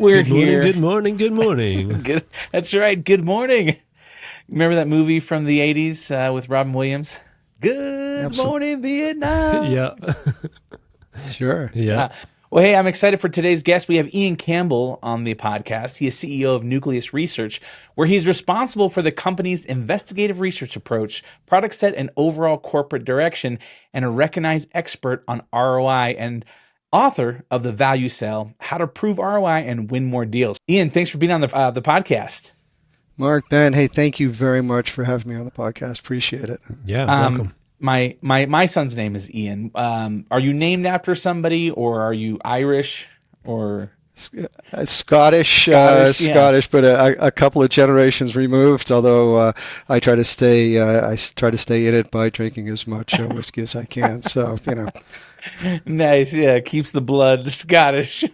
we're Good morning, here. good morning, good morning. Good. That's right. Good morning. Remember that movie from the 80s with Robin Williams? Good Absolutely. morning, Vietnam. Yeah. Sure. Yeah. Yeah. Well, hey, I'm excited for today's guest. We have Ian Campbell on the podcast. He is CEO of Nucleus Research, where he's responsible for the company's investigative research approach, product set, and overall corporate direction, and a recognized expert on ROI and author of The Value Sale, How to Prove ROI and Win More Deals. Ian, thanks for being on the podcast. Mark, Ben, hey, thank you very much for having me on the podcast. Appreciate it. Yeah. Welcome. My son's name is Ian. Are you named after somebody, or are you Irish, or Scottish, Yeah. Scottish, but a couple of generations removed. Although I try to stay in it by drinking as much whiskey as I can. So Nice? Yeah, keeps the blood Scottish.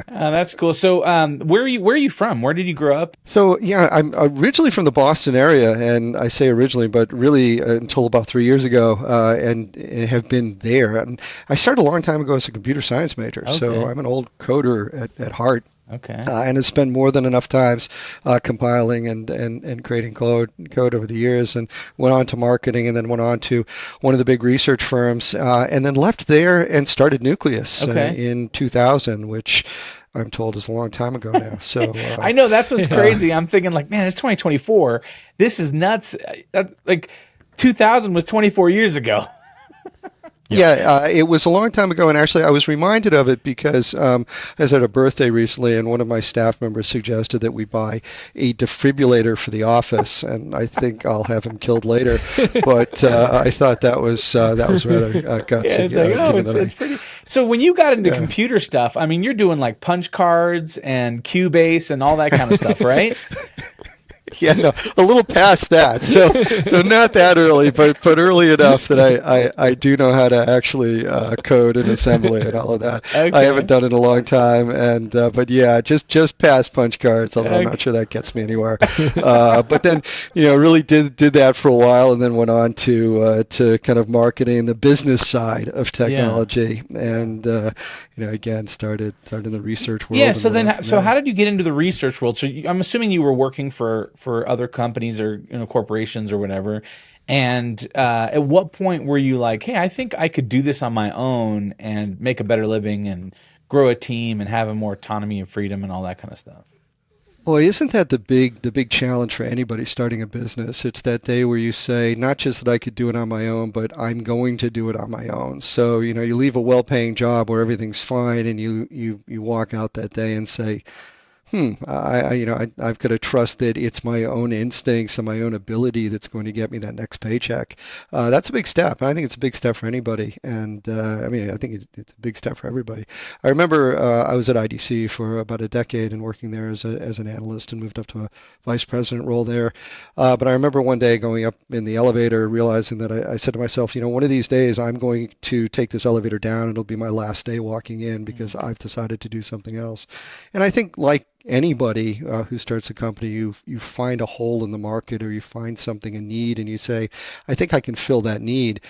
That's cool. So, where are you from? Where did you grow up? So yeah, I'm originally from the Boston area, and I say originally, but really until about 3 years ago, and have been there. And I started a long time ago as a computer science major, Okay. so I'm an old coder at heart. Okay. And have spent more than enough times compiling and creating code over the years, and went on to marketing, and then went on to one of the big research firms, and then left there and started Nucleus in 2000, which I'm told is a long time ago now. So I know, that's what's crazy. I'm thinking like, man, it's 2024. This is nuts. Like 2000 was 24 years ago. Yeah, it was a long time ago, and actually I was reminded of it because I was at a birthday recently, and one of my staff members suggested that we buy a defibrillator for the office, and I think I'll have him killed later. But I thought that was rather gutsy. Yeah, it's like, oh, it's pretty. So when you got into computer stuff, I mean, you're doing like punch cards and Cubase and all that kind of stuff, right? Yeah, no, a little past that. So not that early, but early enough that I do know how to actually code and assembly and all of that. Okay. I haven't done it in a long time, and but yeah, just past punch cards. Although I'm not sure that gets me anywhere. But then really did that for a while, and then went on to kind of marketing, the business side of technology, and again started in the research world. Yeah. So how did you get into the research world? So I'm assuming you were working for other companies or corporations or whatever. And at what point were you like, hey, I think I could do this on my own and make a better living and grow a team and have more autonomy and freedom and all that kind of stuff? Boy, isn't that the big challenge for anybody starting a business? It's that day where you say, not just that I could do it on my own, but I'm going to do it on my own. So, you leave a well-paying job where everything's fine, and you walk out that day and say, I've got to trust that it's my own instincts and my own ability that's going to get me that next paycheck. That's a big step. I think it's a big step for anybody, and I think it's a big step for everybody. I remember I was at IDC for about a decade and working there as an analyst, and moved up to a vice president role there. But I remember one day going up in the elevator, realizing that I said to myself, one of these days I'm going to take this elevator down, and it'll be my last day walking in because I've decided to do something else. And I think, like anybody who starts a company, you find a hole in the market, or you find something, a need, and you say, I think I can fill that need.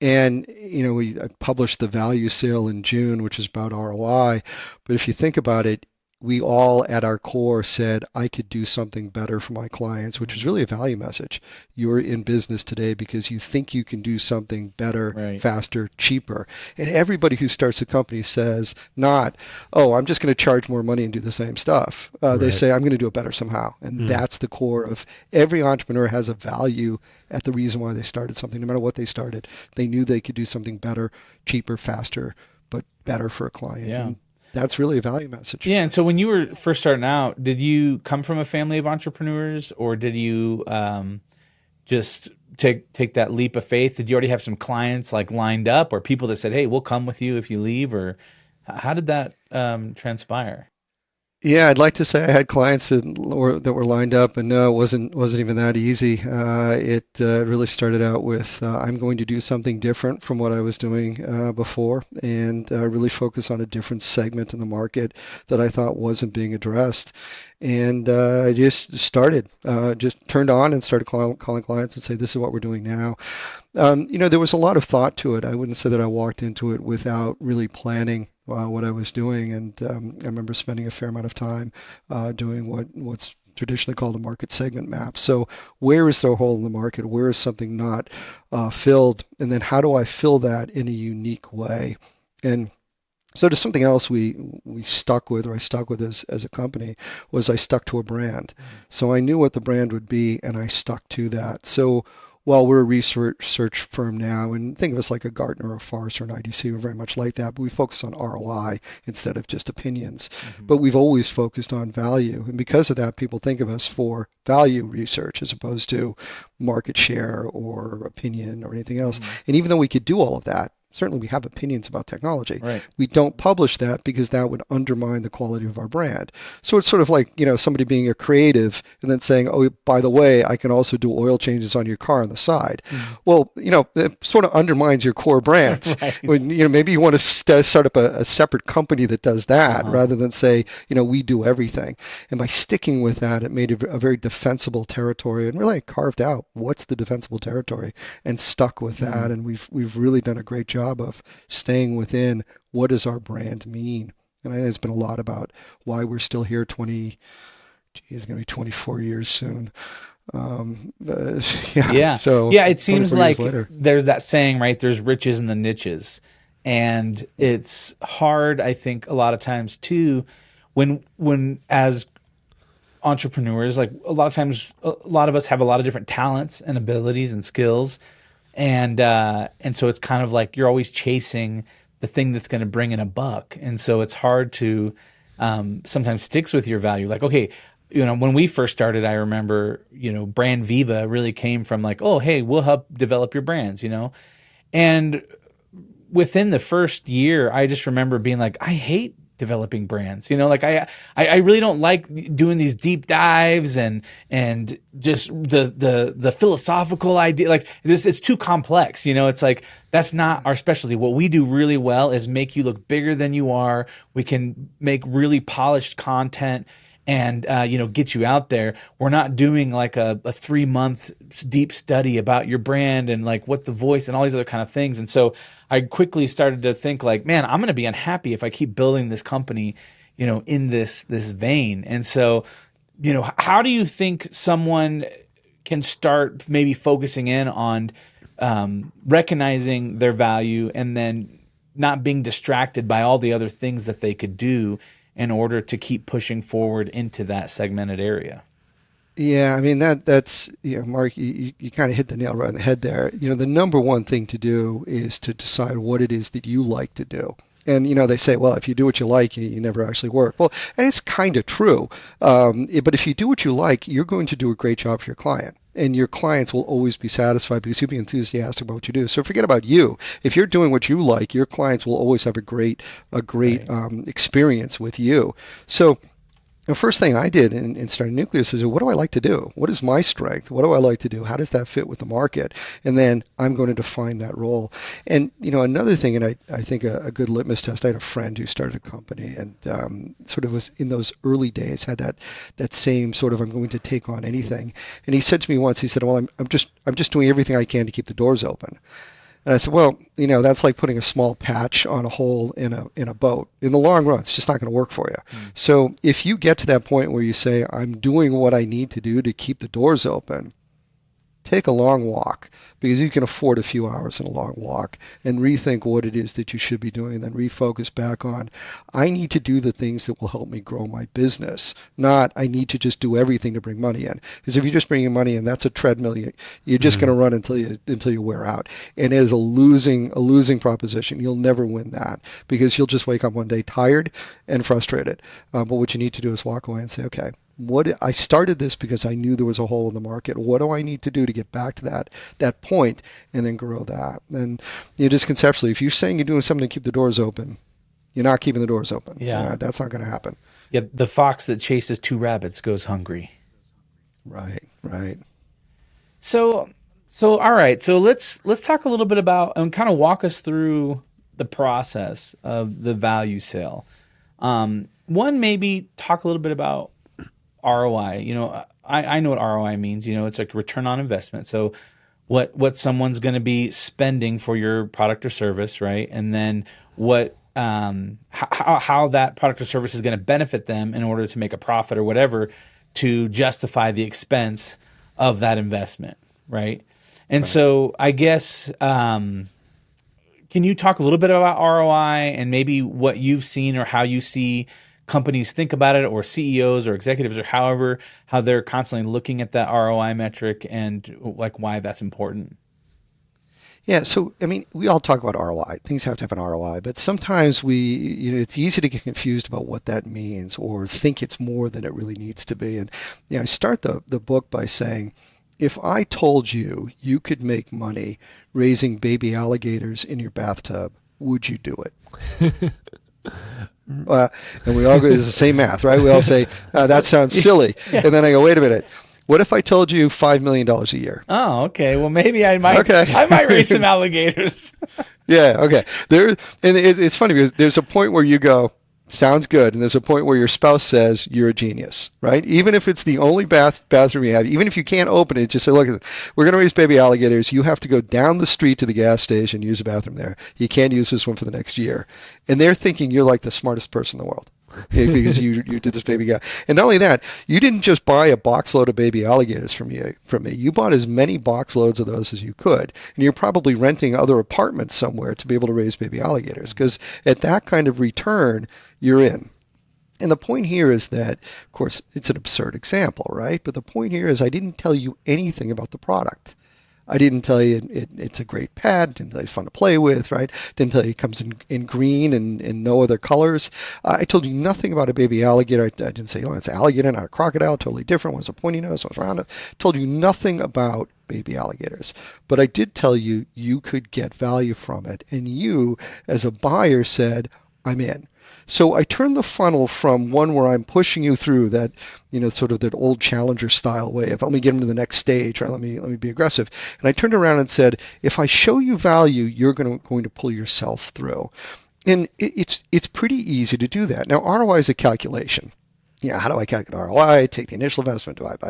And we published the Value Sale in June, which is about ROI. But if you think about it, we all at our core said, I could do something better for my clients, which is really a value message. You're in business today because you think you can do something better, faster, cheaper. And everybody who starts a company says not, I'm just going to charge more money and do the same stuff. They say, I'm going to do it better somehow. And that's the core of every entrepreneur. Has a value at the reason why they started something, no matter what they started. They knew they could do something better, cheaper, faster, but better for a client. Yeah. And that's really a value message. Yeah. And so when you were first starting out, did you come from a family of entrepreneurs, or did you just take that leap of faith? Did you already have some clients like lined up, or people that said, hey, we'll come with you if you leave? Or how did that transpire? Yeah, I'd like to say I had clients that were lined up, and no, it wasn't even that easy. It really started out with I'm going to do something different from what I was doing before, and really focus on a different segment in the market that I thought wasn't being addressed. And I just started, just turned on and started calling clients and say, this is what we're doing now. There was a lot of thought to it. I wouldn't say that I walked into it without really planning what I was doing, and I remember spending a fair amount of time doing what's traditionally called a market segment map. So where is the hole in the market? Where is something not filled? And then how do I fill that in a unique way? And so there's something else we stuck with, or I stuck with as a company, was I stuck to a brand. So I knew what the brand would be, and I stuck to that. So while we're a research firm now, and think of us like a Gartner or a Forrester or an IDC, we're very much like that, but we focus on ROI instead of just opinions. But we've always focused on value, and because of that, people think of us for value research as opposed to market share or opinion or anything else. And even though we could do all of that, certainly we have opinions about technology. Right. We don't publish that because that would undermine the quality of our brand. So it's sort of like, somebody being a creative and then saying, oh, by the way, I can also do oil changes on your car on the side. Well, it sort of undermines your core brands. Right. When, maybe you want to start up a separate company that does that rather than say, we do everything. And by sticking with that, it made it a very defensible territory, and really carved out what's the defensible territory and stuck with that. And we've really done a great job of staying within what does our brand mean. And I think it's been a lot about why we're still here it's going to be 24 years soon. Yeah. So yeah, it seems 24 years like later. there's that saying, right? There's riches in the niches. And it's hard, I think, a lot of times too, when as entrepreneurs, like a lot of times, a lot of us have a lot of different talents and abilities and skills. And so it's kind of like you're always chasing the thing that's going to bring in a buck. And so it's hard to sometimes sticks with your value. Like, okay, when we first started, I remember, brand Viva really came from like, oh, hey, we'll help develop your brands, and within the first year, I just remember being like, I hate developing brands. Like I really don't like doing these deep dives and just the philosophical idea. Like this, it's too complex. It's like that's not our specialty. What we do really well is make you look bigger than you are. We can make really polished content and get you out there. We're not doing like a 3-month deep study about your brand and like what the voice and all these other kind of things. And so I quickly started to think like, man, I'm going to be unhappy if I keep building this company, in this vein. And so, how do you think someone can start maybe focusing in on recognizing their value and then not being distracted by all the other things that they could do in order to keep pushing forward into that segmented area? Yeah, I mean that's Mark, you kind of hit the nail right on the head there. The number one thing to do is to decide what it is that you like to do. And they say, well, if you do what you like, you never actually work. Well, and it's kind of true. But if you do what you like, you're going to do a great job for your client. And your clients will always be satisfied because you'll be enthusiastic about what you do. So forget about you. If you're doing what you like, your clients will always have a great Right. experience with you. So the first thing I did in starting Nucleus is, what do I like to do? What is my strength? What do I like to do? How does that fit with the market? And then I'm going to define that role. And another thing, and I think a good litmus test. I had a friend who started a company and sort of was in those early days had that same sort of I'm going to take on anything. And he said to me once, he said, well, I'm just doing everything I can to keep the doors open. And I said, well, that's like putting a small patch on a hole in a boat. In the long run, it's just not going to work for you. So if you get to that point where you say, I'm doing what I need to do to keep the doors open, take a long walk, because you can afford a few hours in a long walk, and rethink what it is that you should be doing, and then refocus back on, I need to do the things that will help me grow my business, not I need to just do everything to bring money in. Because if you're just bringing money in, that's a treadmill. You're just going to run until you wear out, and it is a losing proposition. You'll never win that because you'll just wake up one day tired and frustrated. But what you need to do is walk away and say, okay, I started this because I knew there was a hole in the market. What do I need to do to get back to that point and then grow that? And just conceptually, if you're saying you're doing something to keep the doors open, you're not keeping the doors open. Yeah. That's not going to happen. Yeah. The fox that chases 2 rabbits goes hungry. Right. So all right. So let's talk a little bit about and kind of walk us through the process of the value sale. One, maybe talk a little bit about ROI. I know what ROI means. It's like return on investment. So what someone's going to be spending for your product or service, right? And then what how that product or service is going to benefit them in order to make a profit or whatever to justify the expense of that investment, right? And so I guess can you talk a little bit about ROI and maybe what you've seen or how you see companies think about it, or CEOs or executives, or how they're constantly looking at that ROI metric and like why that's important? Yeah, so I mean, we all talk about ROI. Things have to have an ROI, but sometimes it's easy to get confused about what that means or think it's more than it really needs to be. And I start the book by saying, if I told you you could make money raising baby alligators in your bathtub, would you do it? And we all go, it's the same math, right? We all say, that sounds silly. And then I go, wait a minute. What if I told you $5 million a year? Oh, okay. Well, maybe I might. Okay. I might raise some alligators. Yeah. Okay. It's funny because there's a point where you go, sounds good, and there's a point where your spouse says you're a genius, right? Even if it's the only bathroom you have, even if you can't open it, just say, look, we're going to raise baby alligators. You have to go down the street to the gas station, use the bathroom there. You can't use this one for the next year. And they're thinking you're like the smartest person in the world. Because you did this baby guy. And not only that, you didn't just buy a box load of baby alligators from me. You bought as many box loads of those as you could. And you're probably renting other apartments somewhere to be able to raise baby alligators, because at that kind of return, you're in. And the point here is that, of course, it's an absurd example, right? But the point here is I didn't tell you anything about the product. I didn't tell you it's a great pet, didn't tell you it's fun to play with, right? Didn't tell you it comes in green and no other colors. I told you nothing about a baby alligator. I didn't say, oh, it's an alligator, not a crocodile, totally different. One's a pointy nose, one's round. Told you nothing about baby alligators. But I did tell you you could get value from it. And you, as a buyer, said, I'm in. So I turned the funnel from one where I'm pushing you through that, sort of that old challenger style way of let me get them to the next stage, right? Let me be aggressive. And I turned around and said, if I show you value, you're going to pull yourself through. And it's pretty easy to do that. Now, ROI is a calculation. How do I calculate ROI? Take the initial investment, divide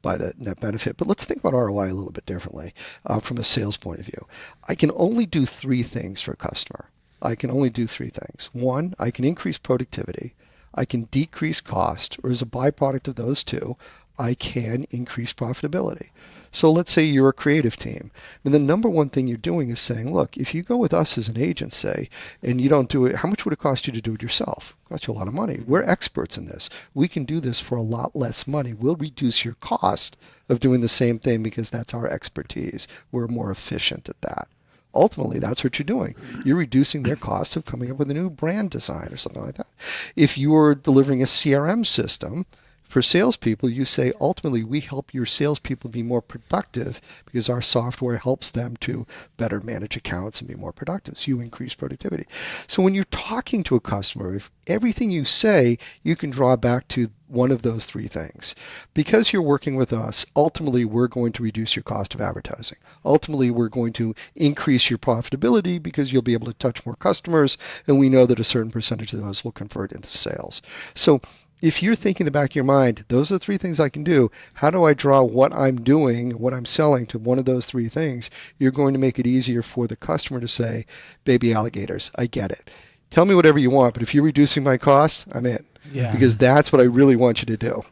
by the net benefit. But let's think about ROI a little bit differently from a sales point of view. I can only do three things for a customer. I can only do three things. One, I can increase productivity. I can decrease cost, or as a byproduct of those two, I can increase profitability. So let's say you're a creative team. And the number one thing you're doing is saying, look, if you go with us as an agent, say, and you don't do it, how much would it cost you to do it yourself? It costs you a lot of money. We're experts in this. We can do this for a lot less money. We'll reduce your cost of doing the same thing because that's our expertise. We're more efficient at that. Ultimately, that's what you're doing. You're reducing their cost of coming up with a new brand design or something like that. If you're delivering a CRM system for salespeople, you say, ultimately, we help your salespeople be more productive because our software helps them to better manage accounts and be more productive. So you increase productivity. So when you're talking to a customer, if everything you say, you can draw back to one of those three things. Because you're working with us, ultimately, we're going to reduce your cost of advertising. Ultimately, we're going to increase your profitability because you'll be able to touch more customers, and we know that a certain percentage of those will convert into sales. So if you're thinking in the back of your mind, those are the three things I can do, how do I draw what I'm doing, what I'm selling to one of those three things? You're going to make it easier for the customer to say, baby alligators, I get it. Tell me whatever you want, but if you're reducing my cost, I'm in. Yeah. Because that's what I really want you to do.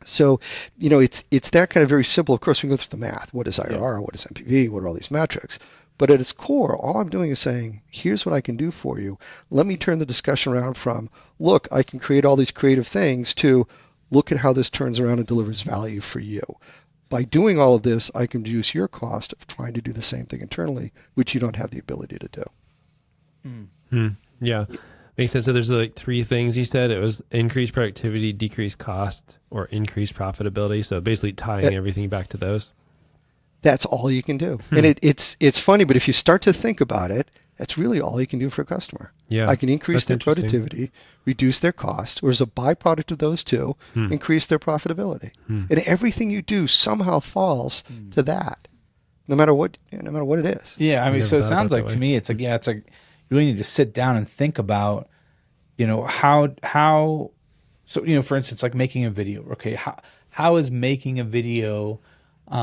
So, it's that kind of very simple. Of course, we can go through the math. What is IRR? What is NPV? What are all these metrics? But at its core, all I'm doing is saying, here's what I can do for you. Let me turn the discussion around from, look, I can create all these creative things, to look at how this turns around and delivers value for you. By doing all of this, I can reduce your cost of trying to do the same thing internally, which you don't have the ability to do. Yeah. Makes sense. So there's like three things you said. It was increase productivity, decrease cost, or increase profitability. So basically tying everything back to those. That's all you can do. And it's funny, but if you start to think about it, that's really all you can do for a customer. Yeah, I can increase their productivity, reduce their cost, or as a byproduct of those two, increase their profitability. And everything you do somehow falls to that, no matter what it is. Yeah, I mean, so it sounds like to me, it's like you really need to sit down and think about, how. So for instance, like making a video. Okay, how is making a video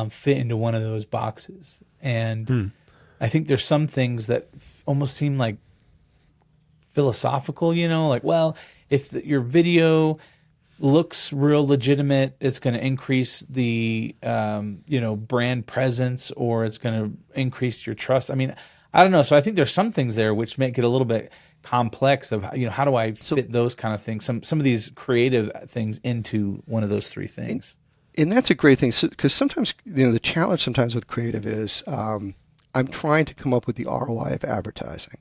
fit into one of those boxes? And I think there's some things that almost seem like philosophical, like, well, if your video looks real legitimate, it's going to increase the brand presence, or it's going to increase your trust. I mean, I don't know. So I think there's some things there which make it a little bit complex of how do I So, fit those kind of things, some of these creative things into one of those three and, things. and that's a great thing. So, because sometimes, the challenge sometimes with creative is I'm trying to come up with the ROI of advertising.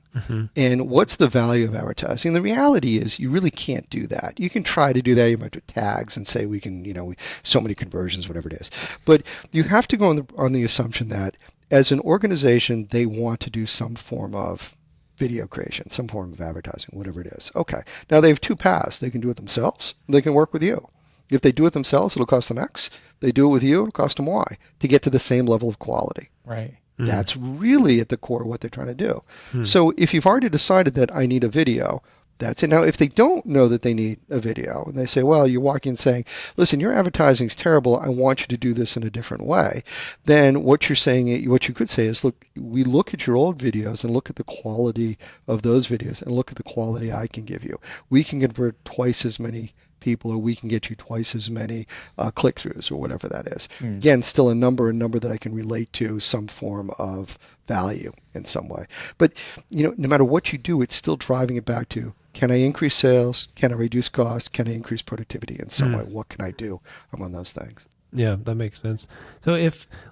And what's the value of advertising? The reality is you really can't do that. You can try to do that. You might do tags and say we can, so many conversions, whatever it is. But you have to go on the assumption that as an organization, they want to do some form of video creation, some form of advertising, whatever it is. Okay. Now they have two paths. They can do it themselves. They can work with you. If they do it themselves, it'll cost them X. They do it with you, it'll cost them Y to get to the same level of quality. Right. That's really at the core of what they're trying to do. So if you've already decided that I need a video, that's it. Now, if they don't know that they need a video, and they say, well, you walk in saying, listen, your advertising is terrible, I want you to do this in a different way, then what you're saying, what you could say is, look, we look at your old videos and look at the quality of those videos and look at the quality I can give you. We can convert twice as many people, or we can get you twice as many click-throughs, or whatever that is. Again, still a number that I can relate to some form of value in some way. But no matter what you do, it's still driving it back to, can I increase sales? Can I reduce costs? Can I increase productivity in some way? What can I do among those things? Yeah, that makes sense. So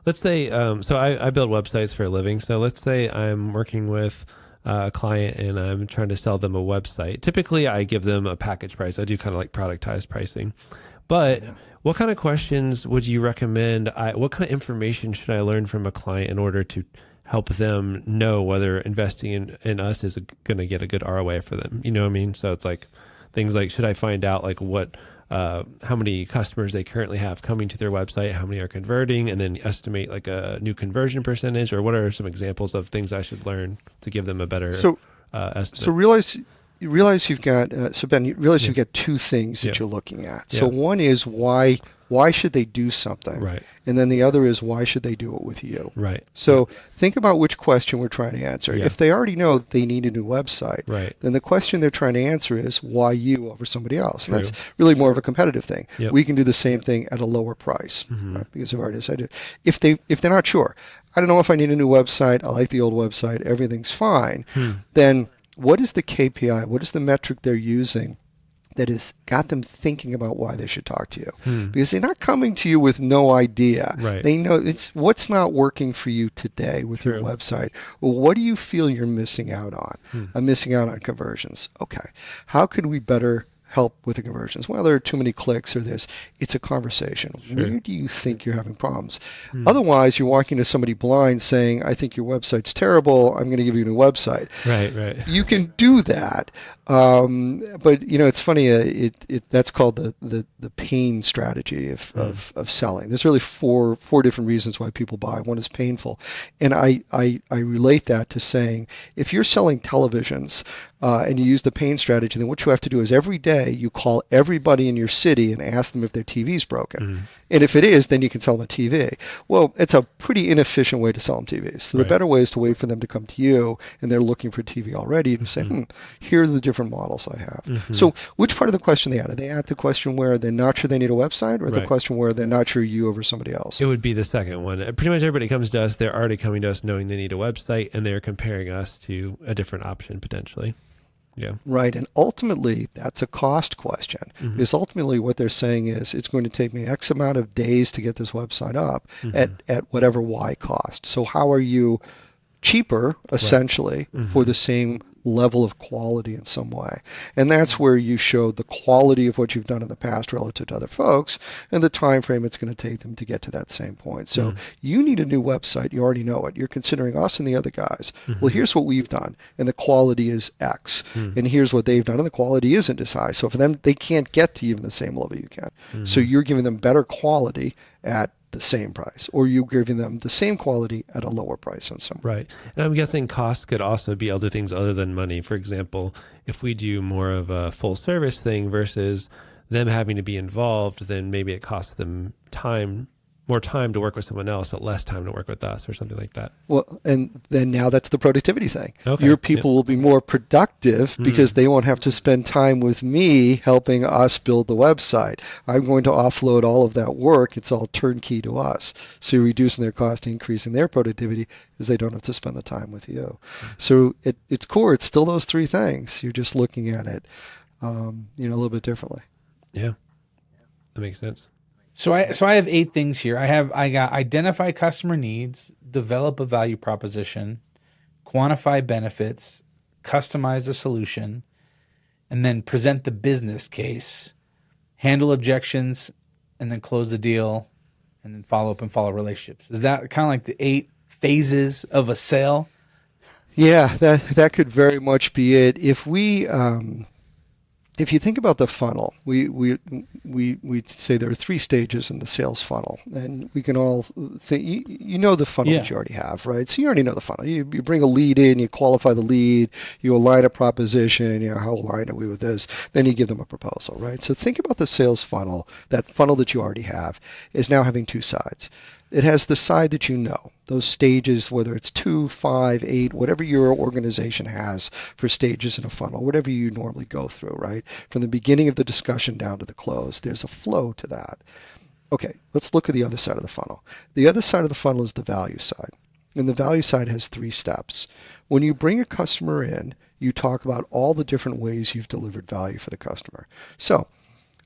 let's say, I build websites for a living. So let's say I'm working with a client and I'm trying to sell them a website. Typically, I give them a package price. I do kind of like productized pricing. But what kind of questions would you recommend? What kind of information should I learn from a client in order to help them know whether investing in us is going to get a good ROI for them? You know what I mean? So it's like things like, should I find out like how many customers they currently have coming to their website, how many are converting, and then estimate like a new conversion percentage, or what are some examples of things I should learn to give them a better estimate? So you realize you've got Ben, you realize you've got two things that you're looking at. So one is why should they do something? Right. And then the other is, why should they do it with you? Right. So think about which question we're trying to answer. Yeah. If they already know they need a new website, right, then the question they're trying to answer is, why you over somebody else? True. And that's really more of a competitive thing. Yep. We can do the same thing at a lower price, right? Because they've already decided. If they're not sure, I don't know if I need a new website, I like the old website, everything's fine, then what is the KPI? What is the metric they're using that has got them thinking about why they should talk to you? Because they're not coming to you with no idea. Right. They know it's what's not working for you today with your website. Well, what do you feel you're missing out on? I'm missing out on conversions. Okay. How could we better help with the conversions? Well, there are too many clicks or this. It's a conversation. Where do you think you're having problems? Otherwise, you're walking to somebody blind saying, I think your website's terrible, I'm going to give you a new website. Right. You can do that. But it's funny. That's called the pain strategy of selling. There's really four different reasons why people buy. One is painful, and I relate that to saying, if you're selling televisions and you use the pain strategy, then what you have to do is every day you call everybody in your city and ask them if their TV's broken. And if it is, then you can sell them a TV. Well, it's a pretty inefficient way to sell them TVs. So the better way is to wait for them to come to you, and they're looking for TV already, to say, here are the different models I have. So which part of the question they add? Are they at the question where they're not sure they need a website, or the question where they're not sure you over somebody else? It would be the second one. Pretty much everybody comes to us, they're already coming to us knowing they need a website, and they're comparing us to a different option potentially. Yeah. Right. And ultimately, that's a cost question. Because ultimately what they're saying is, it's going to take me X amount of days to get this website up at whatever Y cost. So how are you cheaper, essentially, for the same level of quality in some way? And that's where you show the quality of what you've done in the past relative to other folks and the time frame it's going to take them to get to that same point. So you need a new website. You already know it. You're considering us and the other guys. Well, here's what we've done, and the quality is X. And here's what they've done, and the quality isn't as high. So for them, they can't get to even the same level you can. So you're giving them better quality at the same price, or you're giving them the same quality at a lower price on some. Right. And I'm guessing cost could also be other things other than money. For example, if we do more of a full service thing versus them having to be involved, then maybe it costs them time more time to work with someone else, but less time to work with us or something like that. Well, and then now that's the productivity thing. Okay. Your people will be more productive because they won't have to spend time with me helping us build the website. I'm going to offload all of that work. It's all turnkey to us. So you're reducing their cost, increasing their productivity because they don't have to spend the time with you. So its core, it's still those three things. You're just looking at it, a little bit differently. Yeah, that makes sense. So I have 8 things here. I got identify customer needs, develop a value proposition, quantify benefits, customize the solution, and then present the business case, handle objections, and then close the deal, and then follow up and follow relationships. Is that kind of like the 8 phases of a sale? Yeah, that could very much be it. If you think about the funnel, we say there are 3 stages in the sales funnel, and we can all think you know the funnel that you already have, right? So you already know the funnel. You bring a lead in, you qualify the lead, you align a proposition, how aligned are we with this? Then you give them a proposal, right? So think about the sales funnel, that funnel that you already have, is now having 2 sides. It has the side that you know, those stages, whether it's 2, 5, 8, whatever your organization has for stages in a funnel, whatever you normally go through, right? From the beginning of the discussion down to the close, there's a flow to that. Okay, let's look at the other side of the funnel. The other side of the funnel is the value side. And the value side has 3 steps. When you bring a customer in, you talk about all the different ways you've delivered value for the customer. So,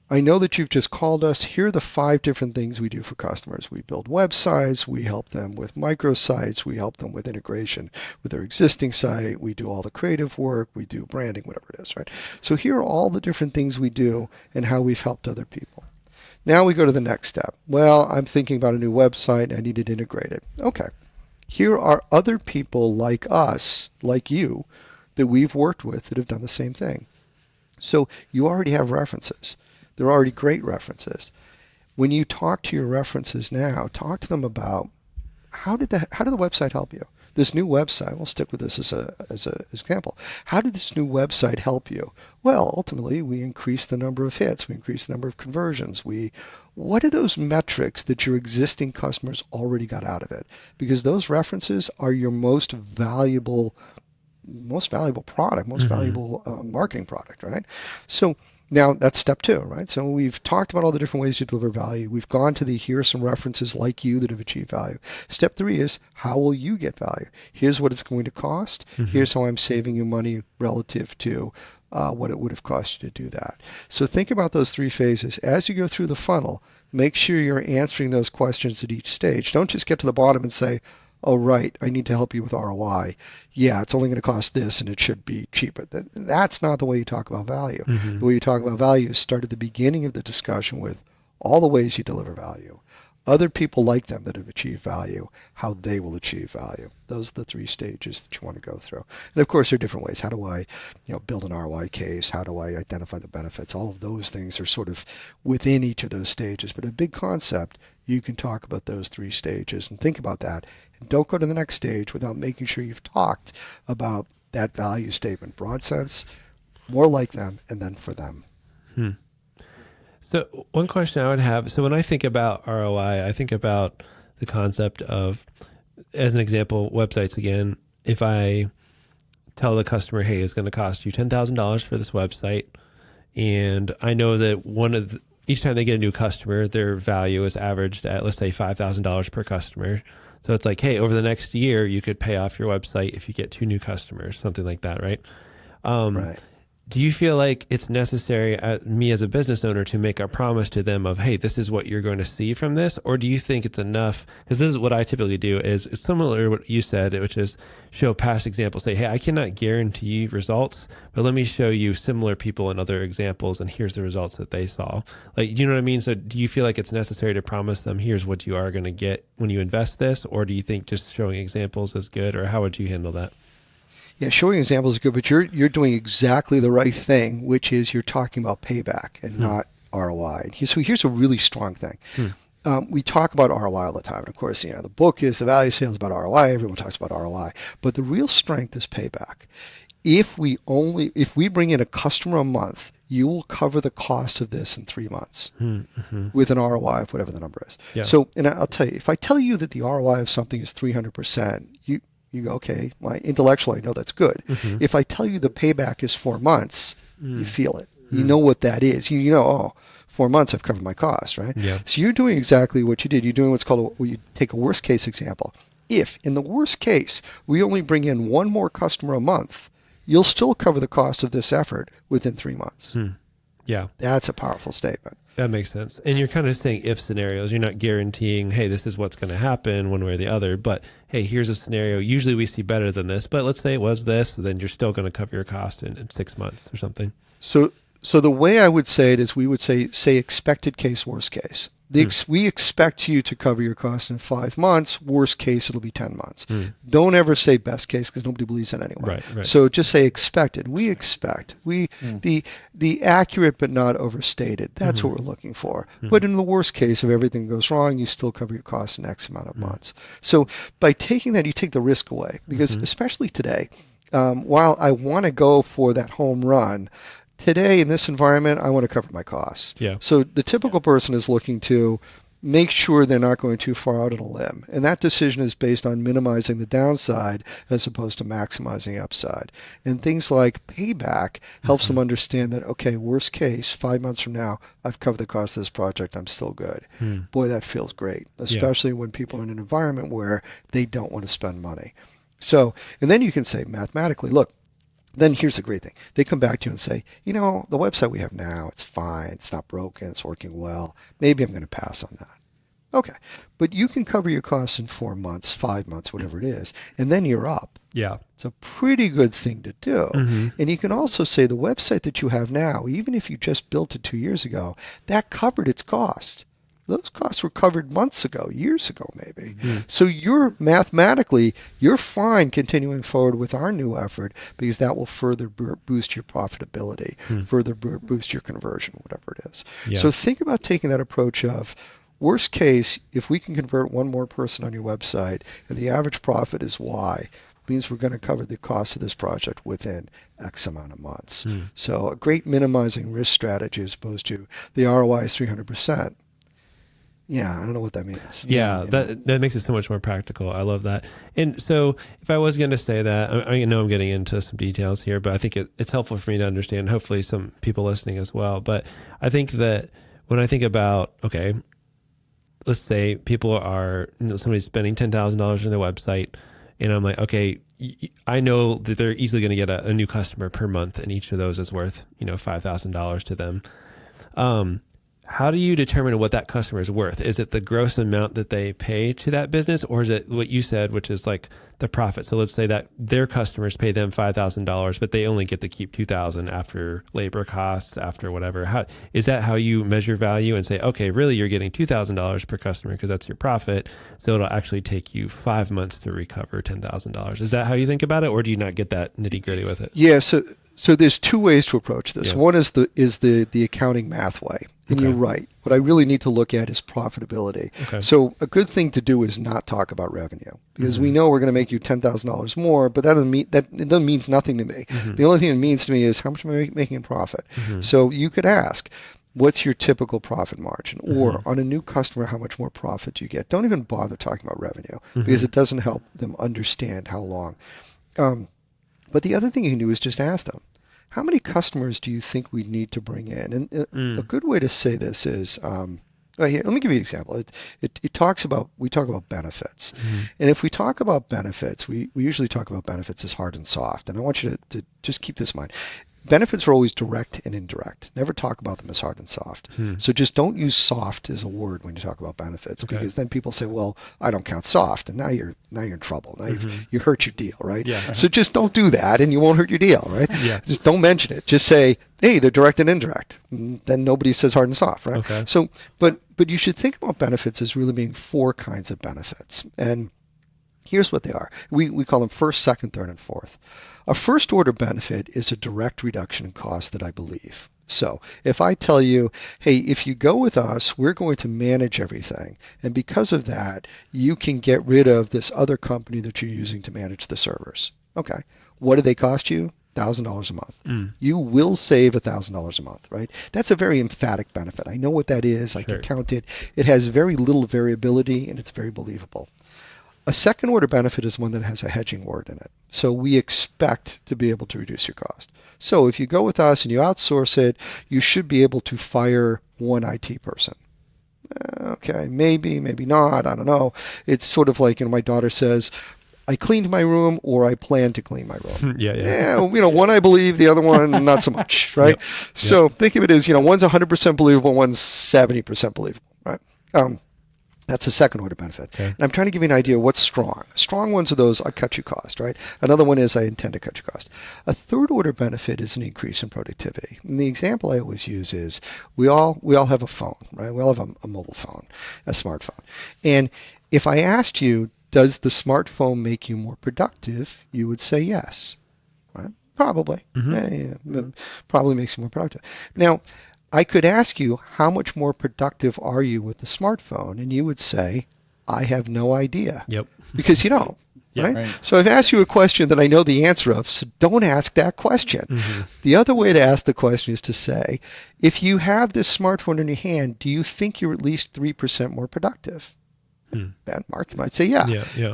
I know that you've just called us. Here are the 5 different things we do for customers. We build websites. We help them with microsites. We help them with integration with their existing site. We do all the creative work. We do branding, whatever it is, right? So here are all the different things we do and how we've helped other people. Now we go to the next step. Well, I'm thinking about a new website. I need it integrated. Okay. Here are other people like us, like you, that we've worked with that have done the same thing. So you already have references. They're already great references. When you talk to your references now, talk to them about how did the website help you? This new website, we'll stick with this as an example. How did this new website help you? Well, ultimately, we increased the number of hits. We increased the number of conversions. What are those metrics that your existing customers already got out of it? Because those references are your most valuable product, most valuable marketing product, right? So now that's step 2, right? So we've talked about all the different ways to deliver value. We've gone to here are some references like you that have achieved value. Step 3 is how will you get value? Here's what it's going to cost. Here's how I'm saving you money relative to what it would have cost you to do that. So think about those 3 phases. As you go through the funnel, make sure you're answering those questions at each stage. Don't just get to the bottom and say, oh, right, I need to help you with ROI. Yeah, it's only going to cost this and it should be cheaper. That's not the way you talk about value. The way you talk about value is start at the beginning of the discussion with all the ways you deliver value, other people like them that have achieved value, how they will achieve value. Those are the 3 stages that you want to go through. And of course, there are different ways. How do I build an ROI case? How do I identify the benefits? All of those things are sort of within each of those stages. But a big concept, you can talk about those 3 stages and think about that. And don't go to the next stage without making sure you've talked about that value statement, broad sense, more like them, and then for them. So one question I would have, so when I think about ROI, I think about the concept of, as an example, websites again. If I tell the customer, hey, it's going to cost you $10,000 for this website, and I know that each time they get a new customer, their value is averaged at, let's say, $5,000 per customer. So it's like, hey, over the next year, you could pay off your website if you get 2 new customers, something like that, right? Right. Do you feel like it's necessary, me as a business owner, to make a promise to them of, hey, this is what you're going to see from this? Or do you think it's enough? Because this is what I typically do, is it's similar to what you said, which is show past examples. Say, hey, I cannot guarantee results, but let me show you similar people and other examples, and here's the results that they saw. Like, do you know what I mean? So do you feel like it's necessary to promise them, here's what you are going to get when you invest this? Or do you think just showing examples is good? Or how would you handle that? Yeah, showing examples is good, but you're doing exactly the right thing, which is you're talking about payback and not ROI. So here's a really strong thing. We talk about ROI all the time. And of course, the book is The Value Sales about ROI. Everyone talks about ROI. But the real strength is payback. If we bring in a customer a month, you will cover the cost of this in 3 months Mm-hmm. with an ROI of whatever the number is. Yeah. So, and I'll tell you, if I tell you that the ROI of something is 300%, you go, okay, my intellectually, I know that's good. Mm-hmm. If I tell you the payback is 4 months, you feel it. Mm. You know what that is. You know, oh, 4 months, I've covered my costs, right? Yeah. So you're doing exactly what you did. You're doing what's called, you take a worst case example. If, in the worst case, we only bring in one more customer a month, you'll still cover the cost of this effort within 3 months. Yeah. That's a powerful statement. That makes sense. And you're kind of saying if scenarios. You're not guaranteeing, hey, this is what's going to happen one way or the other. But, hey, here's a scenario. Usually we see better than this. But let's say it was this. Then you're still going to cover your cost in 6 months or something. So the way I would say it is we would say expected case, worst case. We expect you to cover your cost in 5 months. Worst case, it'll be 10 months. Don't ever say best case because nobody believes that anyway. Right. So just say expected. We expect. The accurate but not overstated. That's what we're looking for. But in the worst case, if everything goes wrong, you still cover your cost in X amount of months. So by taking that, you take the risk away because especially today, while I want to go for that home run, today, in this environment, I want to cover my costs. Yeah. So the typical person is looking to make sure they're not going too far out on a limb. And that decision is based on minimizing the downside as opposed to maximizing upside. And things like payback helps them understand that, okay, worst case, 5 months from now, I've covered the cost of this project. I'm still good. Boy, that feels great, especially when people are in an environment where they don't want to spend money. So, and then you can say mathematically, look, then here's the great thing. They come back to you and say, you know, the website we have now, it's fine. It's not broken. It's working well. Maybe I'm going to pass on that. Okay. But you can cover your costs in 4 months, 5 months, whatever it is, and then you're up. Yeah. It's a pretty good thing to do. And you can also say the website that you have now, even if you just built it 2 years ago, that covered its cost. Those costs were covered months ago, years ago maybe. So you're mathematically, you're fine continuing forward with our new effort because that will further boost your profitability, further boost your conversion, whatever it is. Yeah. So think about taking that approach of, worst case, if we can convert one more person on your website and the average profit is Y, means we're going to cover the cost of this project within X amount of months. So a great minimizing risk strategy as opposed to the ROI is 300%. Yeah, I don't know what that means. Yeah, that makes it so much more practical. I love that. And so if I was going to say that, I know I'm getting into some details here, but I think it's helpful for me to understand, hopefully some people listening as well. But I think that when I think about, okay, let's say people are, somebody's spending $10,000 on their website, and I'm like, okay, I know that they're easily going to get a new customer per month, and each of those is worth, $5,000 to them. How do you determine what that customer is worth? Is it the gross amount that they pay to that business, or is it what you said, which is like the profit? So let's say that their customers pay them $5,000, but they only get to keep $2,000 after labor costs, after whatever. Is that how you measure value and say, okay, really you're getting $2,000 per customer because that's your profit, so it'll actually take you 5 months to recover $10,000? Is that how you think about it, or do you not get that nitty gritty with it? Yeah. So there's two ways to approach this. Yeah. One is the accounting math way. And Okay. you're right. What I really need to look at is profitability. Okay. So a good thing to do is not talk about revenue because we know we're going to make you $10,000 more, but that doesn't mean nothing to me. The only thing it means to me is how much am I making in profit. So you could ask, what's your typical profit margin? Or on a new customer, how much more profit do you get? Don't even bother talking about revenue because it doesn't help them understand how long. But the other thing you can do is just ask them, how many customers do you think we need to bring in? And a good way to say this is, here, let me give you an example. It talks about, we talk about benefits. And if we talk about benefits, we usually talk about benefits as hard and soft. And I want you to just keep this in mind. Benefits are always direct and indirect. Never talk about them as hard and soft. So just don't use soft as a word when you talk about benefits, because then people say, well, I don't count soft, and now you're in trouble. Now you hurt your deal, right? Yeah. So just don't do that, and you won't hurt your deal, right? Yeah. Just don't mention it. Just say, hey, they're direct and indirect. Then nobody says hard and soft, right? Okay. So, but you should think about benefits as really being 4 kinds of benefits, and here's what they are. We call them first, second, third, and fourth. A first order benefit is a direct reduction in cost that I believe. So if I tell you, hey, if you go with us, we're going to manage everything. And because of that, you can get rid of this other company that you're using to manage the servers. Okay. What do they cost you? $1,000 a month. You will save $1,000 a month, right? That's a very emphatic benefit. I know what that is. I can count it. It has very little variability, and it's very believable. A second order benefit is one that has a hedging word in it. So we expect to be able to reduce your cost. So if you go with us and you outsource it, you should be able to fire one IT person. Okay, maybe not. I don't know. It's sort of like, my daughter says, I cleaned my room, or I plan to clean my room. Yeah. One I believe, the other one not so much, right? So think of it as, one's 100% believable, one's 70% believable, right? That's a second order benefit. Okay. And I'm trying to give you an idea of what's strong. Strong ones are those, I cut you cost, right? Another one is I intend to cut you cost. A third order benefit is an increase in productivity. And the example I always use is we all have a phone, right? We all have a mobile phone, a smartphone. And if I asked you, does the smartphone make you more productive? You would say yes, right? Probably. Probably makes you more productive. Now, I could ask you, how much more productive are you with the smartphone? And you would say, I have no idea. Yep. Because you don't. Right? Right. So I've asked you a question that I know the answer of, so don't ask that question. The other way to ask the question is to say, if you have this smartphone in your hand, do you think you're at least 3% more productive? And Mark, you might say, yeah.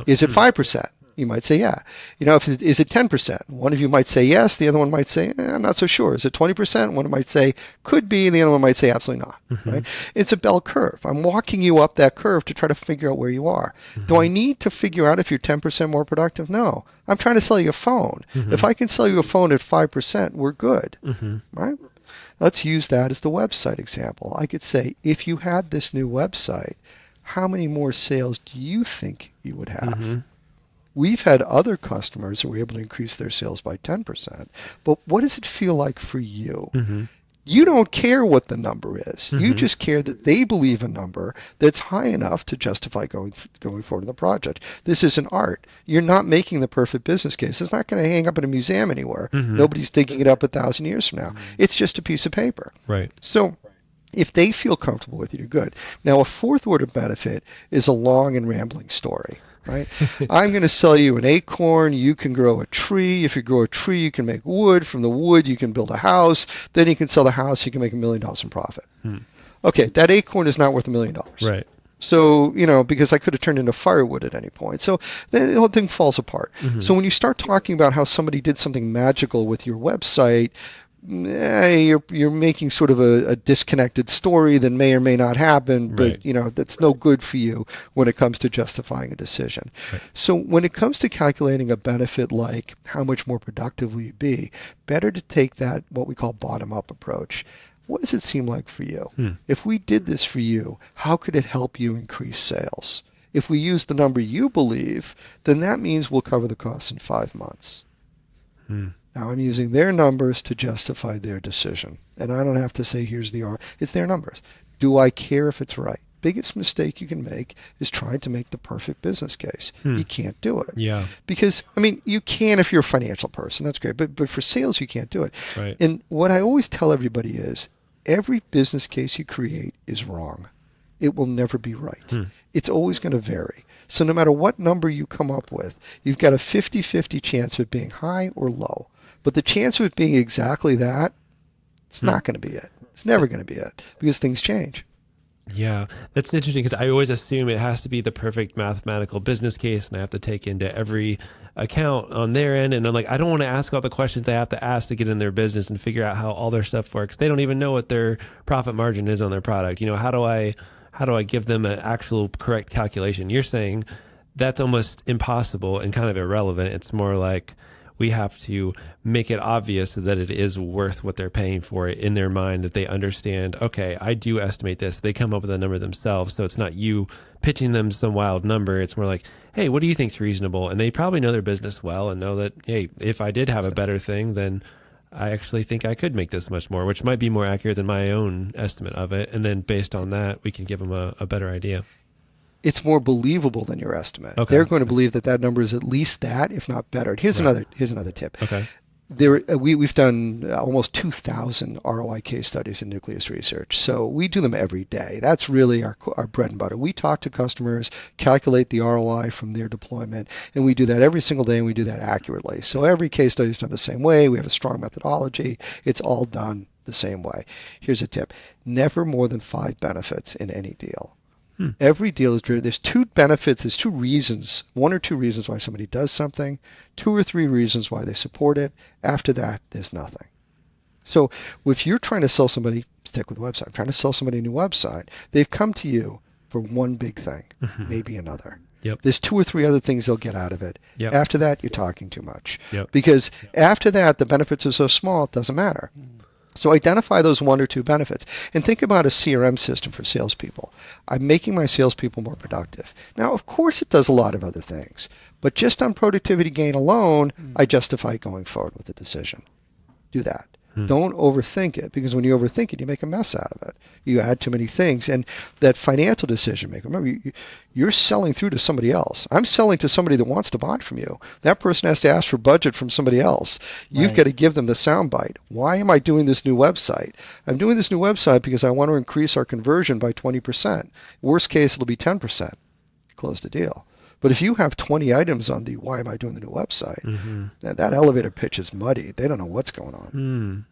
Is it 5%? You might say, yeah. Is it 10%? One of you might say yes. The other one might say, I'm not so sure. Is it 20%? One might say, could be. And the other one might say, absolutely not. Right? It's a bell curve. I'm walking you up that curve to try to figure out where you are. Do I need to figure out if you're 10% more productive? No. I'm trying to sell you a phone. If I can sell you a phone at 5%, we're good. Right? Let's use that as the website example. I could say, if you had this new website, how many more sales do you think you would have? We've had other customers who were able to increase their sales by 10%. But what does it feel like for you? You don't care what the number is. You just care that they believe a number that's high enough to justify going forward in the project. This is an art. You're not making the perfect business case. It's not going to hang up in a museum anywhere. Nobody's digging it up 1,000 years from now. It's just a piece of paper. Right. So if they feel comfortable with you, you're good. Now, a fourth order benefit is a long and rambling story. Right? I'm going to sell you an acorn. You can grow a tree. If you grow a tree, you can make wood. From the wood, you can build a house. Then you can sell the house. You can make $1 million in profit. Okay, that acorn is not worth $1 million. Right. So, because I could have turned into firewood at any point. So the whole thing falls apart. So when you start talking about how somebody did something magical with your website, you're making sort of a disconnected story that may or may not happen, but that's no good for you when it comes to justifying a decision. So when it comes to calculating a benefit like how much more productive will you be, better to take that what we call bottom-up approach. What does it seem like for you? If we did this for you, how could it help you increase sales? If we use the number you believe, then that means we'll cover the costs in 5 months. Now I'm using their numbers to justify their decision. And I don't have to say, here's the R. It's their numbers. Do I care if it's right? Biggest mistake you can make is trying to make the perfect business case. You can't do it. Yeah. Because, you can if you're a financial person. That's great. But for sales, you can't do it. Right. And what I always tell everybody is, every business case you create is wrong. It will never be right. It's always going to vary. So no matter what number you come up with, you've got a 50-50 chance of it being high or low. But the chance of it being exactly that, it's not going to be it. It's never going to be it because things change. Yeah, that's interesting because I always assume it has to be the perfect mathematical business case and I have to take into every account on their end. And I'm like, I don't want to ask all the questions I have to ask to get in their business and figure out how all their stuff works. They don't even know what their profit margin is on their product. How do I give them an actual correct calculation? You're saying that's almost impossible and kind of irrelevant. It's more like we have to make it obvious that it is worth what they're paying for it in their mind, that they understand, okay, I do estimate this. They come up with a number themselves. So it's not you pitching them some wild number. It's more like, hey, what do you think's reasonable? And they probably know their business well and know that, hey, if I did have a better thing, then I actually think I could make this much more, which might be more accurate than my own estimate of it. And then based on that, we can give them a better idea. It's more believable than your estimate. Okay. They're going to believe that number is at least that, if not better. Here's another tip. Okay. we've done almost 2,000 ROI case studies in Nucleus Research, so we do them every day. That's really our bread and butter. We talk to customers, calculate the ROI from their deployment, and we do that every single day, and we do that accurately. So every case study is done the same way. We have a strong methodology. It's all done the same way. Here's a tip: never more than 5 benefits in any deal. Every deal is driven. There's 2 benefits. There's 2 reasons, 1 or 2 reasons why somebody does something, 2 or 3 reasons why they support it. After that, there's nothing. So if you're trying to sell somebody, stick with website. I'm trying to sell somebody a new website. They've come to you for one big thing, maybe another. Yep. There's 2 or 3 other things they'll get out of it. Yep. After that, you're talking too much. Yep. Because after that, the benefits are so small, it doesn't matter. So identify those 1 or 2 benefits and think about a CRM system for salespeople. I'm making my salespeople more productive. Now, of course, it does a lot of other things, but just on productivity gain alone, I justify going forward with the decision. Do that. Don't overthink it, because when you overthink it, you make a mess out of it. You add too many things. And that financial decision maker, remember, you're selling through to somebody else. I'm selling to somebody that wants to buy from you. That person has to ask for budget from somebody else. You've got to give them the soundbite. Why am I doing this new website? I'm doing this new website because I want to increase our conversion by 20%. Worst case, it'll be 10%. Close the deal. But if you have 20 items on the why am I doing the new website, that elevator pitch is muddy. They don't know what's going on.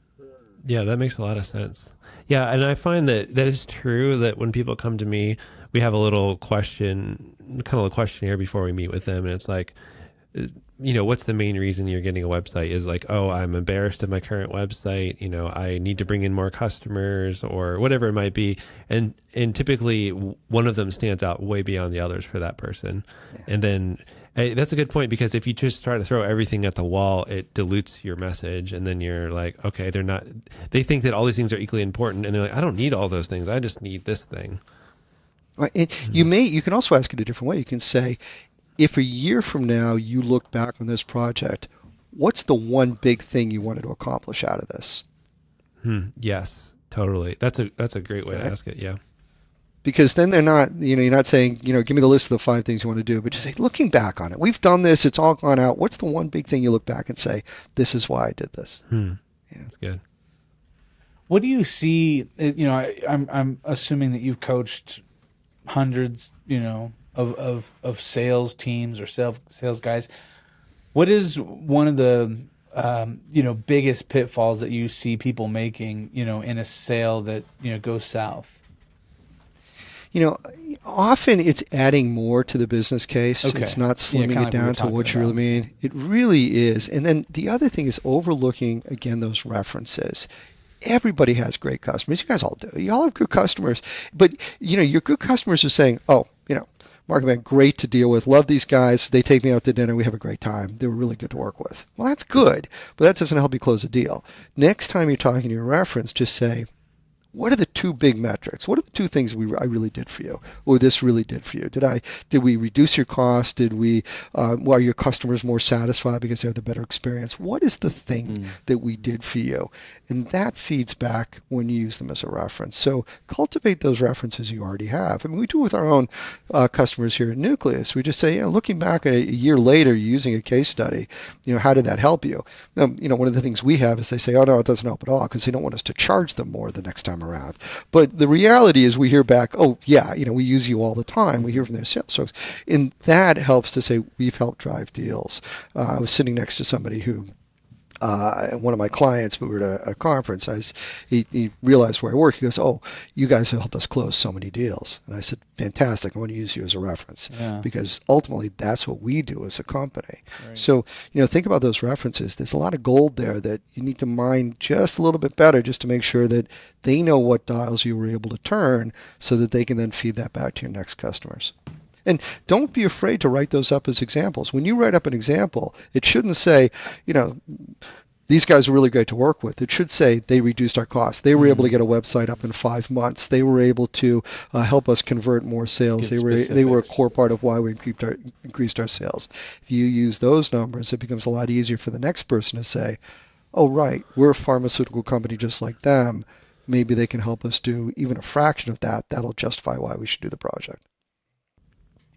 Yeah, that makes a lot of sense. Yeah, and I find that is true, that when people come to me, we have a little question, kind of a questionnaire before we meet with them. And it's like, what's the main reason you're getting a website? Is like, oh, I'm embarrassed of my current website. I need to bring in more customers, or whatever it might be. And typically one of them stands out way beyond the others for that person. Yeah. And then that's a good point, because if you just try to throw everything at the wall, it dilutes your message. And then you're like, okay, they think that all these things are equally important. And they're like, I don't need all those things. I just need this thing. Right. And you can also ask it a different way. You can say, if a year from now you look back on this project, what's the one big thing you wanted to accomplish out of this? Yes, totally. That's a great way to ask it. Yeah. Because then they're not, you're not saying, give me the list of the 5 things you want to do, but just say, looking back on it, we've done this, it's all gone out. What's the one big thing you look back and say, this is why I did this? Yeah. That's good. What do you see? I'm assuming that you've coached hundreds, of sales teams or sales guys. What is one of the biggest pitfalls that you see people making, in a sale that goes south? Often it's adding more to the business case. Okay. It's not slimming it down to what you really mean. It really is. And then the other thing is overlooking, again, those references. Everybody has great customers. You guys all do. You all have good customers. But, your good customers are saying, oh, Mark and Ben, great to deal with. Love these guys. They take me out to dinner. We have a great time. They were really good to work with. Well, that's good, but that doesn't help you close a deal. Next time you're talking to your reference, just say, what are the 2 big metrics? What are the 2 things I really did for you, or this really did for you? Did we reduce your cost? Did we? Are your customers more satisfied because they have the better experience? What is the thing that we did for you? And that feeds back when you use them as a reference. So cultivate those references you already have. I mean, we do it with our own customers here at Nucleus. We just say, looking back a year later using a case study, how did that help you? Now, one of the things we have is they say, oh no, it doesn't help at all, because they don't want us to charge them more the next time around. But the reality is we hear back, oh yeah, we use you all the time. We hear from their sales folks. And that helps to say we've helped drive deals. I was sitting next to somebody who, one of my clients, we were at a conference. He realized where I work. He goes, oh, you guys have helped us close so many deals. And I said, fantastic. I want to use you as a reference, because ultimately that's what we do as a company. Right. So, think about those references. There's a lot of gold there that you need to mine just a little bit better, just to make sure that they know what dials you were able to turn, so that they can then feed that back to your next customers. And don't be afraid to write those up as examples. When you write up an example, it shouldn't say, these guys are really great to work with. It should say they reduced our costs. They were able to get a website up in 5 months. They were able to help us convert more sales. They were a core part of why we increased our sales. If you use those numbers, it becomes a lot easier for the next person to say, oh, right, we're a pharmaceutical company just like them. Maybe they can help us do even a fraction of that. That'll justify why we should do the project.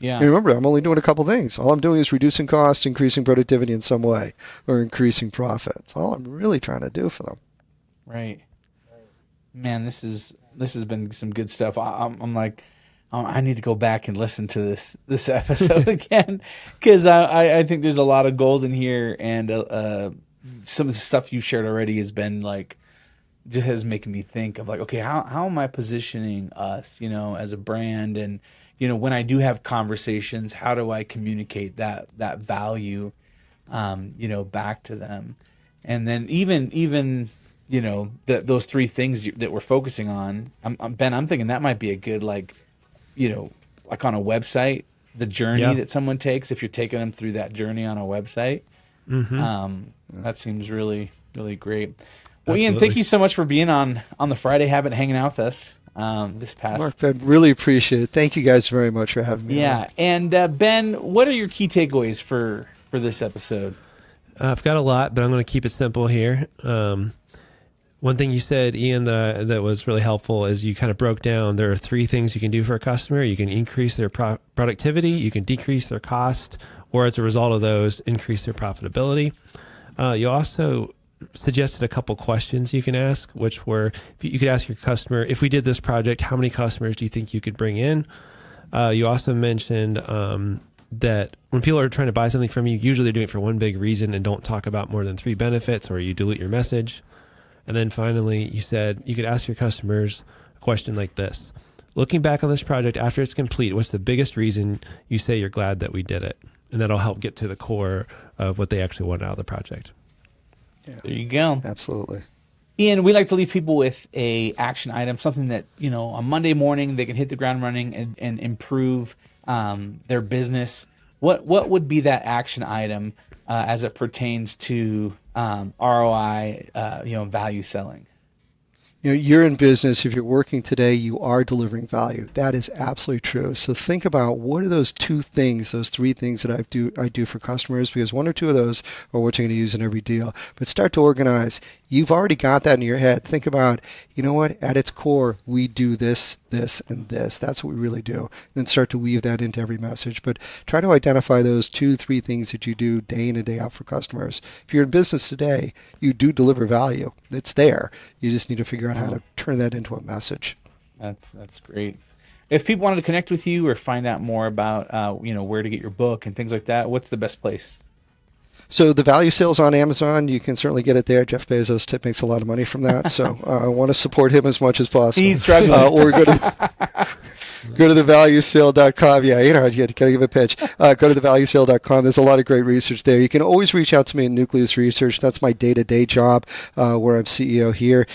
Yeah. And remember, I'm only doing a couple things. All I'm doing is reducing cost, increasing productivity in some way, or increasing profit. That's all I'm really trying to do for them. Right. Man, this has been some good stuff. I'm like, I need to go back and listen to this episode again, because I think there's a lot of gold in here, and some of the stuff you've shared already has been like, just has making me think of like, okay, how am I positioning us, as a brand, and when I do have conversations, how do I communicate that value, back to them, and then even those three things that we're focusing on. Ben, I'm thinking that might be a good like on a website, the journey that someone takes, if you're taking them through that journey on a website. That seems really, really great. Well, Absolutely. Ian, thank you so much for being on the Friday Habit, hanging out with us this past. Mark, I really appreciate it. Thank you guys very much for having me. Yeah, and Ben, what are your key takeaways for this episode? I've got a lot, but I'm going to keep it simple here. One thing you said, Ian, that was really helpful is you kind of broke down there are three things you can do for a customer. You can increase their productivity, you can decrease their cost, or as a result of those, increase their profitability. You also suggested a couple questions you can ask, which were, you could ask your customer, if we did this project, how many customers do you think you could bring in? You also mentioned that when people are trying to buy something from you, usually they're doing it for one big reason and don't talk about more than three benefits, or you dilute your message. And then finally, you said you could ask your customers a question like this. Looking back on this project after it's complete, what's the biggest reason you say you're glad that we did it? And that'll help get to the core of what they actually want out of the project. Yeah. There you go. Absolutely. Ian, we like to leave people with a action item, something that, on Monday morning they can hit the ground running and improve their business. What would be that action item as it pertains to ROI, value selling? You're in business. If you're working today, you are delivering value. That is absolutely true. So think about what are those two things, those three things that I do for customers, because one or two of those are what you're going to use in every deal. But start to organize. You've already got that in your head. Think about, at its core, we do this, this, and this. That's what we really do. Then start to weave that into every message. But try to identify those 2-3 things that you do day in and day out for customers. If you're in business today, you do deliver value. It's there. You just need to figure out how to turn that into a message. That's great. If people wanted to connect with you or find out more about where to get your book and things like that, what's the best place? So the value sales on Amazon, you can certainly get it there. Jeff Bezos makes a lot of money from that, so I want to support him as much as possible. He's struggling. Or go to thevaluesale.com. Yeah, you got to give a pitch. Go to thevaluesale.com. There's a lot of great research there. You can always reach out to me at Nucleus Research. That's my day-to-day job where I'm CEO here.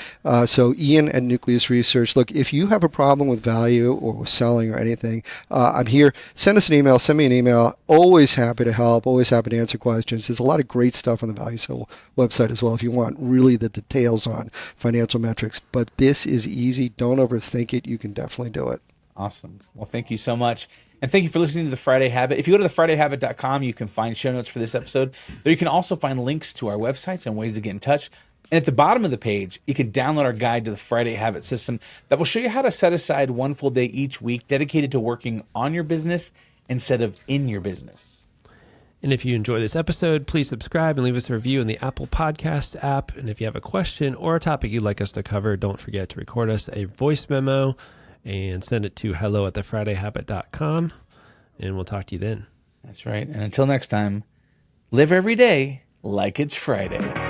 So Ian at Nucleus Research. Look, if you have a problem with value or with selling or anything, I'm here. Send us an email. Send me an email. Always happy to help. Always happy to answer questions. There's a lot of great stuff on the Value Sale website as well if you want really the details on financial metrics. But this is easy. Don't overthink it. You can definitely do it. Awesome. Well, thank you so much. And thank you for listening to The Friday Habit. If you go to thefridayhabit.com, you can find show notes for this episode. There you can also find links to our websites and ways to get in touch. And at the bottom of the page, you can download our guide to the Friday Habit system that will show you how to set aside one full day each week dedicated to working on your business instead of in your business. And if you enjoy this episode, please subscribe and leave us a review in the Apple Podcast app. And if you have a question or a topic you'd like us to cover, don't forget to record us a voice memo and send it to hello@thefridayhabit.com. And we'll talk to you then. That's right. And until next time, live every day like it's Friday.